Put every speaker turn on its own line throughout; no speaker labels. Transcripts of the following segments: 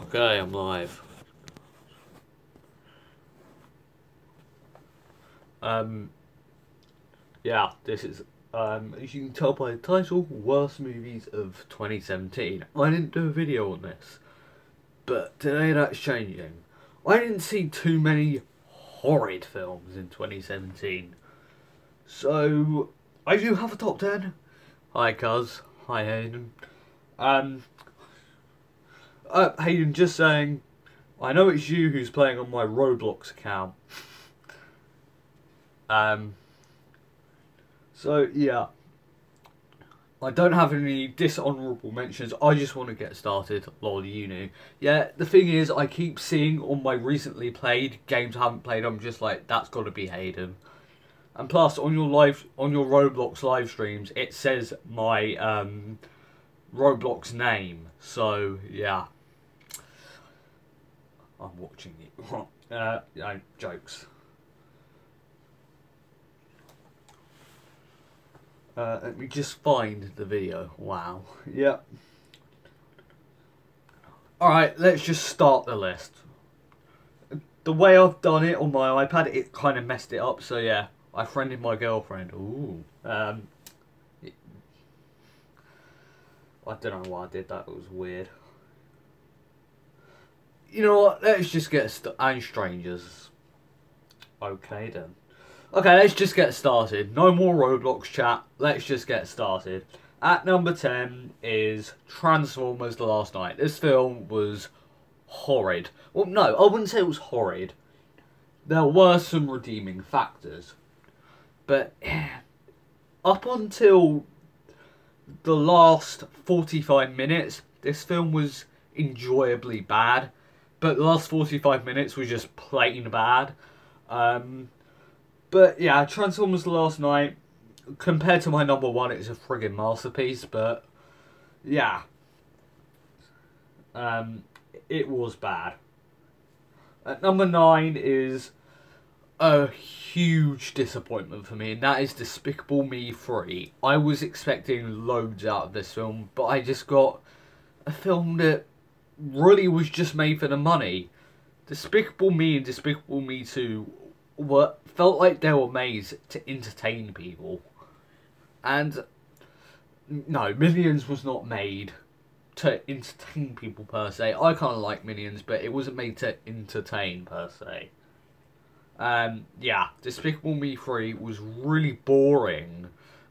Okay, I'm live. Yeah, this is, as you can tell by the title, Worst Movies of 2017. I didn't do a video on this, but today that's changing. I didn't see too many horrid films in 2017, so I do have a top 10. Hi, Cuz. Hi, Hayden. Hayden, just saying, I know it's you who's playing on my Roblox account. So yeah, I don't have any dishonourable mentions. I just want to get started. Lol, you knew. Yeah, the thing is, I keep seeing on my recently played games I haven't played. I'm just like, that's got to be Hayden. And plus, on your Roblox live streams, it says my Roblox name. So yeah, I'm watching it. No, jokes. Let me just find the video. Wow. Yep. Alright, let's just start the list. The way I've done it on my iPad, it kind of messed it up. So yeah, I friended my girlfriend. Ooh. I don't know why I did that. It was weird. You know what? Let's just get and strangers. Okay then. Okay, let's just get started. No more Roblox chat. Let's just get started. At number 10 is Transformers The Last Night. This film was horrid. Well, no, I wouldn't say it was horrid. There were some redeeming factors. But up until the last 45 minutes, this film was enjoyably bad. But the last 45 minutes was just plain bad. But yeah, Transformers The Last Night, compared to my number one, it's a friggin' masterpiece, but yeah. It was bad. At number 9 is a huge disappointment for me, and that is Despicable Me 3. I was expecting loads out of this film, but I just got a film that really was just made for the money. Despicable Me and Despicable Me 2 felt like they were made to entertain people. And no, Minions was not made to entertain people per se. I kind of like Minions, but it wasn't made to entertain per se. Yeah, Despicable Me 3 was really boring.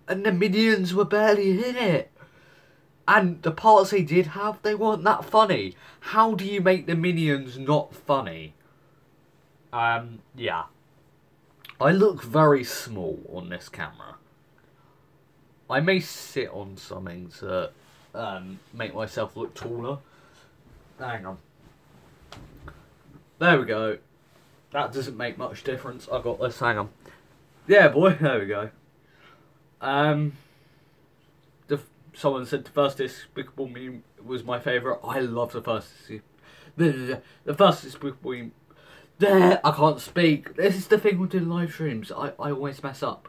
And the Minions were barely in it. And the parts they did have, they weren't that funny. How do you make the Minions not funny? Yeah. I look very small on this camera. I may sit on something to make myself look taller. Hang on. There we go. That doesn't make much difference. I got this. Hang on. Yeah, boy. There we go. Someone said the first Despicable Me was my favourite. I love the first. The first Despicable Me. There, I can't speak. This is the thing with doing live streams. I always mess up.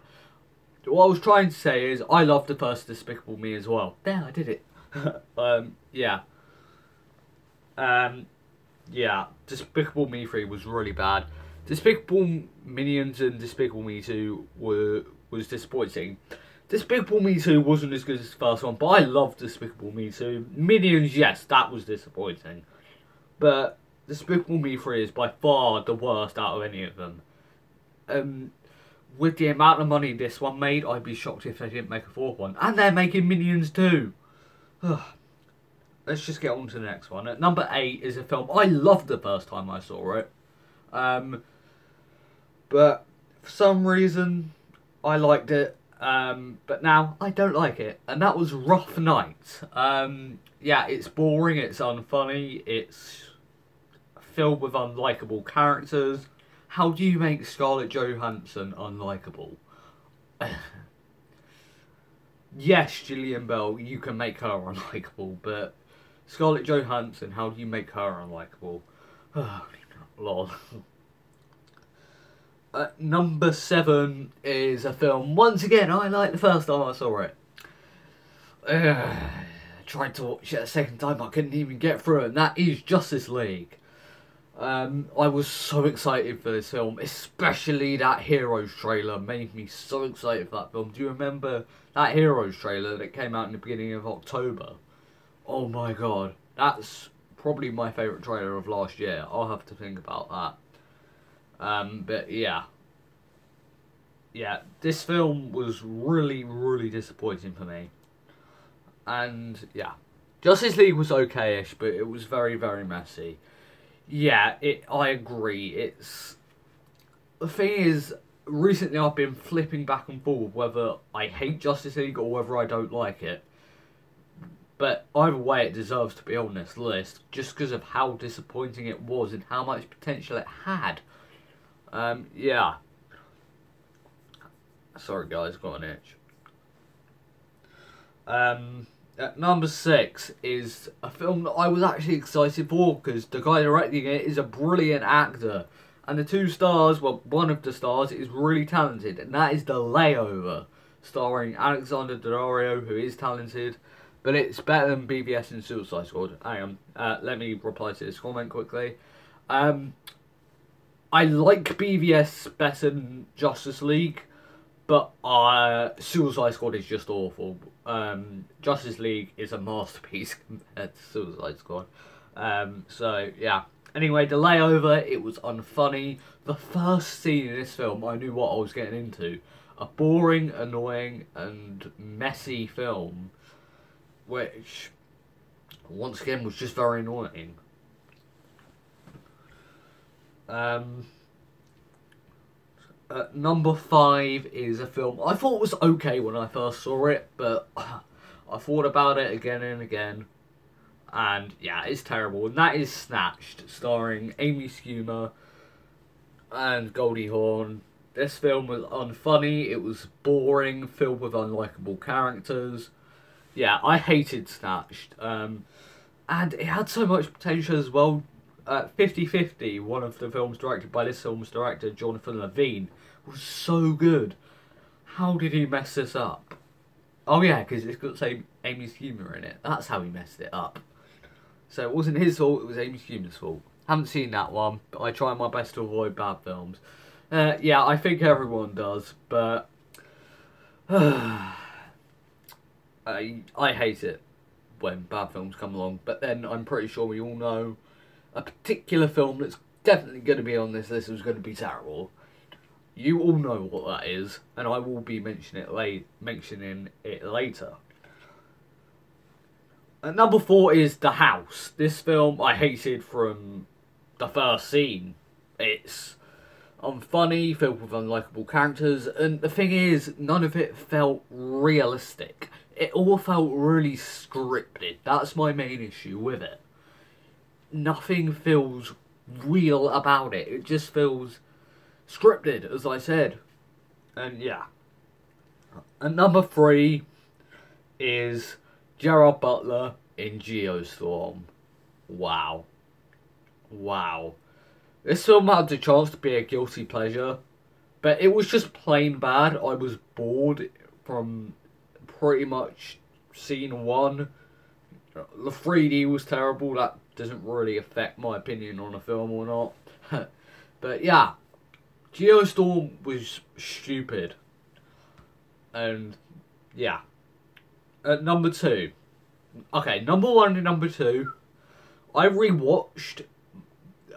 What I was trying to say is I love the first Despicable Me as well. There, I did it. Yeah. Yeah. Despicable Me 3 was really bad. Despicable Minions and Despicable Me 2 was disappointing. Despicable Me 2 wasn't as good as the first one, but I loved Despicable Me 2. Minions, yes, that was disappointing. But Despicable Me 3 is by far the worst out of any of them. With the amount of money this one made, I'd be shocked if they didn't make a fourth one. And they're making Minions too. Let's just get on to the next one. At number 8 is a film I loved the first time I saw it. But for some reason, I liked it. But now I don't like it. And that was Rough Night. Yeah, it's boring, it's unfunny, it's filled with unlikable characters. How do you make Scarlett Johansson unlikable? Yes, Gillian Bell, you can make her unlikable, but Scarlett Johansson, how do you make her unlikable? Lol. Number 7 is a film, once again, I liked the first time I saw it. tried to watch it a second time, I couldn't even get through it, and that is Justice League. I was so excited for this film, especially that Heroes trailer made me so excited for that film. Do you remember that Heroes trailer that came out in the beginning of October? Oh my god, that's probably my favourite trailer of last year. I'll have to think about that. But yeah. Yeah, this film was really, really disappointing for me. And yeah, Justice League was okay-ish, but it was very, very messy. Yeah, I agree. The thing is, recently I've been flipping back and forth whether I hate Justice League or whether I don't like it. But either way, it deserves to be on this list, just because of how disappointing it was and how much potential it had. Yeah. Sorry guys, got an itch. At number 6 is a film that I was actually excited for, because the guy directing it is a brilliant actor. And the two stars, well, one of the stars is really talented, and that is The Layover, starring Alexander Daddario, who is talented, but it's better than BVS and Suicide Squad. Hang on, let me reply to this comment quickly. I like BVS better than Justice League, but Suicide Squad is just awful. Justice League is a masterpiece compared to Suicide Squad. So, yeah. Anyway, The Layover, it was unfunny. The first scene in this film, I knew what I was getting into. A boring, annoying, and messy film, which, once again, was just very annoying. Number 5 is a film I thought was okay when I first saw it, but I thought about it again and again, and yeah, it's terrible. And that is Snatched, starring Amy Schumer and Goldie Hawn. This film was unfunny, it was boring, filled with unlikable characters. Yeah, I hated Snatched, and it had so much potential as well. 50-50, one of the films directed by this film's director, Jonathan Levine, was so good. How did he mess this up? Oh yeah, because it's got the same Amy Schumer in it. That's how he messed it up. So it wasn't his fault, it was Amy Schumer's fault. Haven't seen that one, but I try my best to avoid bad films. Yeah, I think everyone does, but I hate it when bad films come along. But then I'm pretty sure we all know a particular film that's definitely going to be on this list is going to be terrible. You all know what that is, and I will be mentioning it later. At number 4 is The House. This film I hated from the first scene. It's unfunny, filled with unlikable characters, and the thing is, none of it felt realistic. It all felt really scripted. That's my main issue with it. Nothing feels real about it. It just feels scripted, as I said. And yeah. And number 3 is Gerard Butler in Geostorm. Wow. Wow. This film had the chance to be a guilty pleasure, but it was just plain bad. I was bored from pretty much scene 1. The 3D was terrible. That doesn't really affect my opinion on a film or not. But yeah, Geostorm was stupid. And yeah. At number 2. Okay, number 1 and number 2. I rewatched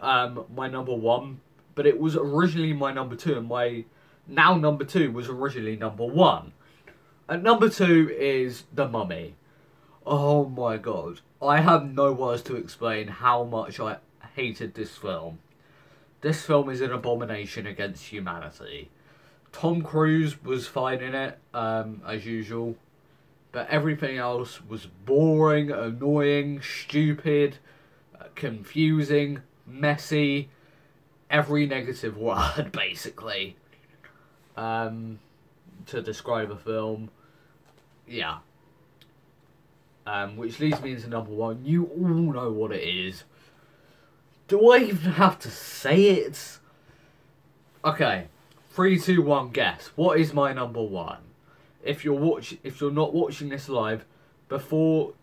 my number 1, but it was originally my number 2, and my now number 2 was originally number 1. At number 2 is The Mummy. Oh my god. I have no words to explain how much I hated this film. This film is an abomination against humanity. Tom Cruise was fine in it, as usual. But everything else was boring, annoying, stupid, confusing, messy. Every negative word, basically, to describe a film. Yeah. Which leads me into number 1. You all know what it is. Do I even have to say it? Okay. 3, 2, 1, guess. What is my number 1? If you're not watching this live, before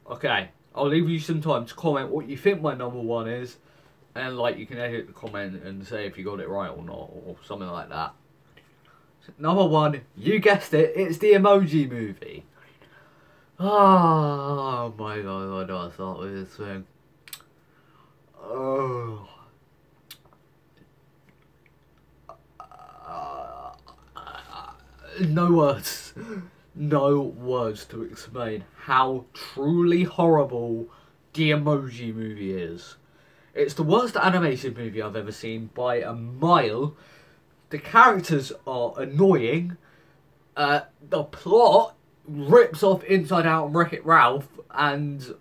Okay, I'll leave you some time to comment what you think my number one is, and like you can edit the comment and say if you got it right or not, or something like that. Number one, you guessed it, it's the Emoji Movie. Oh my god, why do I start with this thing? Oh. No words. No words to explain how truly horrible the Emoji Movie is. It's the worst animated movie I've ever seen by a mile. The characters are annoying. The plot rips off Inside Out and Wreck-It Ralph, and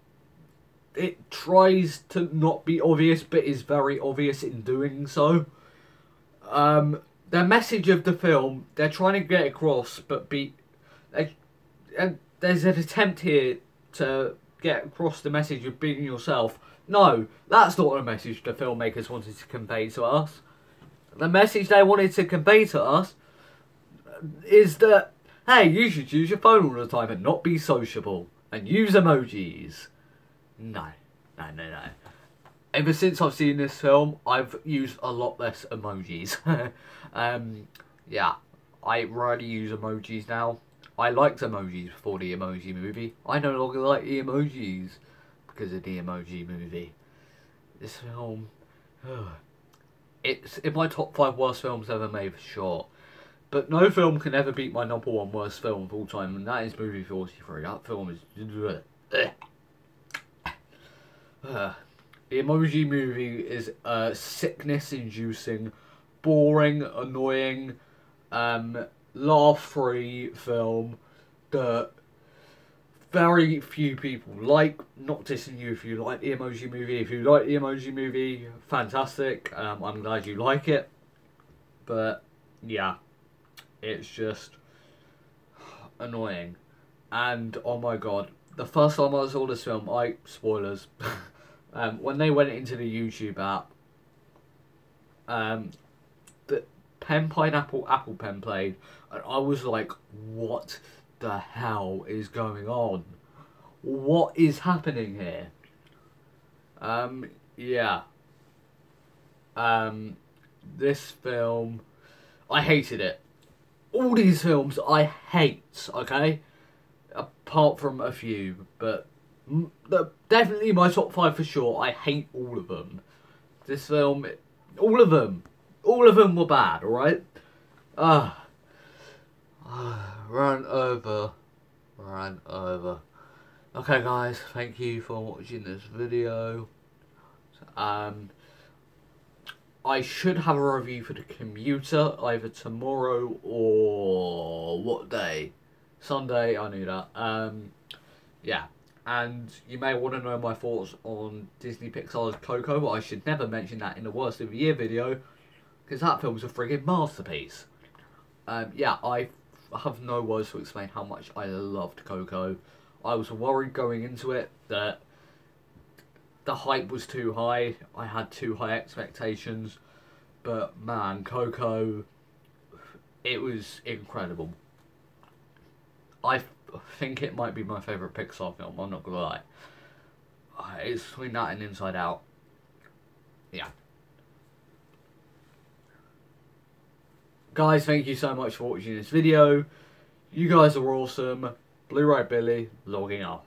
it tries to not be obvious, but is very obvious in doing so. The message of the film, they're trying to get across, but and there's an attempt here to get across the message of being yourself. No, that's not the message the filmmakers wanted to convey to us. The message they wanted to convey to us is that, hey, you should use your phone all the time and not be sociable. And use emojis. No. Ever since I've seen this film, I've used a lot less emojis. Yeah, I rarely use emojis now. I liked emojis before the Emoji Movie. I no longer like the emojis because of the Emoji Movie. This film, it's in my top 5 worst films ever made for sure. But no film can ever beat my number 1 worst film of all time, and that is Movie 43. That film is... The Emoji Movie is a sickness-inducing, boring, annoying, laugh-free film that very few people like. Not dissing you if you like the Emoji Movie. If you like the Emoji Movie, fantastic. I'm glad you like it. But, yeah, it's just annoying. And, oh my god, the first time I saw this film, spoilers, when they went into the YouTube app, the Pen Pineapple Apple Pen played, and I was like, what the hell is going on? What is happening here? Yeah. This film, I hated it. All these films I hate, okay? Apart from a few, but definitely my top 5 for sure. I hate all of them. This film, all of them were bad, alright? Run over. Okay guys, thank you for watching this video. I should have a review for The Commuter either tomorrow or what day? Sunday, I knew that. Yeah. And you may want to know my thoughts on Disney Pixar's Coco, but I should never mention that in the Worst of the Year video, because that film's a friggin' masterpiece. Yeah, I have no words to explain how much I loved Coco. I was worried going into it that the hype was too high. I had too high expectations. But man, Coco, it was incredible. I think it might be my favourite Pixar film, I'm not gonna lie. It's between that and Inside Out. Yeah. Guys, thank you so much for watching this video. You guys are awesome. Blu-ray Billy, logging off.